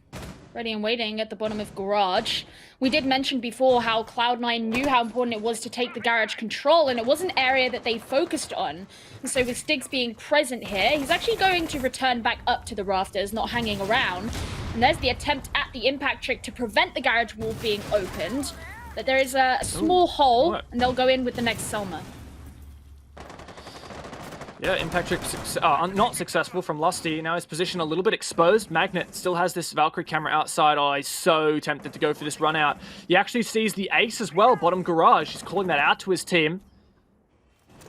ready and waiting at the bottom of garage. We did mention before how Cloud9 knew how important it was to take the garage control, and it was an area that they focused on. And so with Stigs being present here, he's actually going to return back up to the rafters, not hanging around. And there's the attempt at the impact trick to prevent the garage wall being opened. But there is a small hole, and they'll go in with the next Selma. Yeah, Impact Trick not successful from Lusty. Now his position a little bit exposed. Magnet still has this Valkyrie camera outside. Oh, he's so tempted to go for this run out. He actually sees the ace as well, bottom garage. He's calling that out to his team.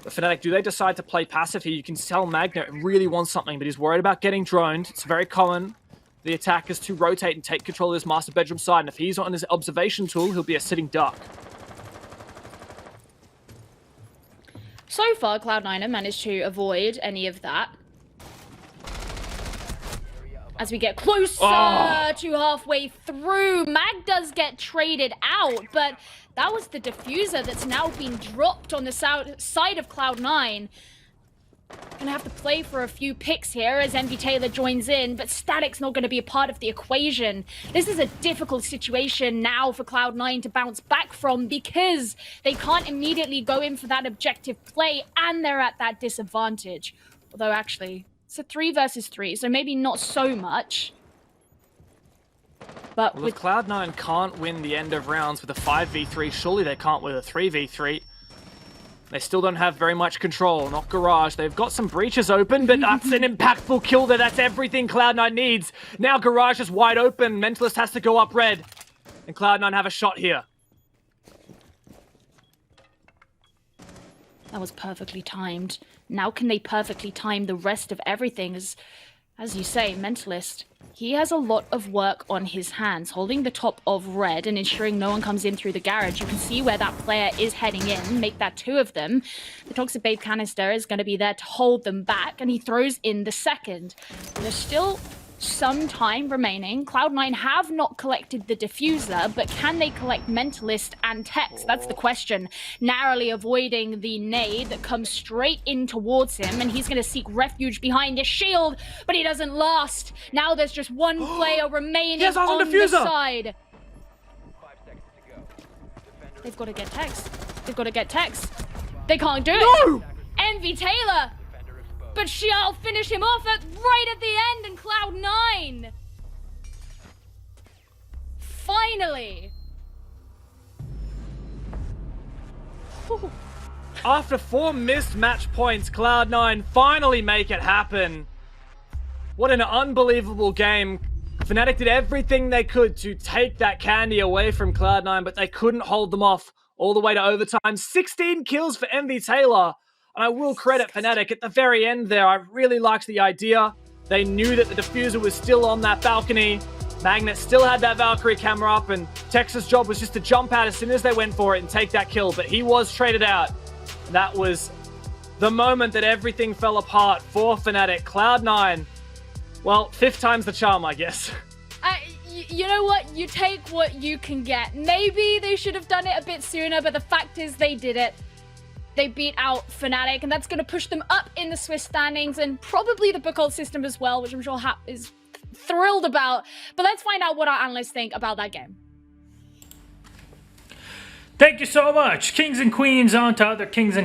But Fnatic, do they decide to play passive here? You can tell Magnet really wants something, but he's worried about getting droned. It's very common for the attackers to rotate and take control of his master bedroom side. And if he's on his observation tool, he'll be a sitting duck. So far, Cloud9 have managed to avoid any of that. As we get closer to halfway through, Mag does get traded out, but that was the diffuser that's now been dropped on the side of Cloud9. Gonna have to play for a few picks here as Envy Taylor joins in, but Static's not gonna be a part of the equation. This is a difficult situation now for Cloud9 to bounce back from because they can't immediately go in for that objective play and they're at that disadvantage. Although actually, it's a 3 versus 3, so maybe not so much. But well, if Cloud9 can't win the end of rounds with a 5v3, surely they can't with a 3v3. They still don't have very much control. Not Garage. They've got some breaches open, but that's an impactful kill there. That's everything Cloud9 needs. Now Garage is wide open. Mentalist has to go up red. And Cloud9 have a shot here. That was perfectly timed. Now can they perfectly time the rest of everything? As you say, Mentalist, he has a lot of work on his hands, holding the top of red and ensuring no one comes in through the garage. You can see where that player is heading in, make that 2 of them. The Toxic Babe canister is going to be there to hold them back, and he throws in the second. There's still some time remaining. Cloud9 have not collected the diffuser, but can they collect Mentalist and Tex? That's the question. Narrowly avoiding the nade that comes straight in towards him, and he's going to seek refuge behind his shield, but he doesn't last. Now there's just one player remaining on the side. They've got to get Tex. They've got to get Tex. They can't do it. Envy Taylor. But she'll finish him off right at the end, and Cloud9 finally. After 4 missed match points, Cloud9 finally make it happen. What an unbelievable game. Fnatic did everything they could to take that candy away from Cloud9, but they couldn't hold them off all the way to overtime. 16 kills for Envy Taylor. And I will credit Fnatic at the very end there. I really liked the idea. They knew that the diffuser was still on that balcony. Magnet still had that Valkyrie camera up, and Tex's job was just to jump out as soon as they went for it and take that kill. But he was traded out. And that was the moment that everything fell apart for Fnatic. Cloud9, well, 5th time's the charm, I guess. You know what? You take what you can get. Maybe they should have done it a bit sooner, but the fact is they did it. They beat out Fnatic, and that's going to push them up in the Swiss standings and probably the Bookhold system as well, which I'm sure Hap is thrilled about. But let's find out what our analysts think about that game. Thank you so much. Kings and queens on to other kings and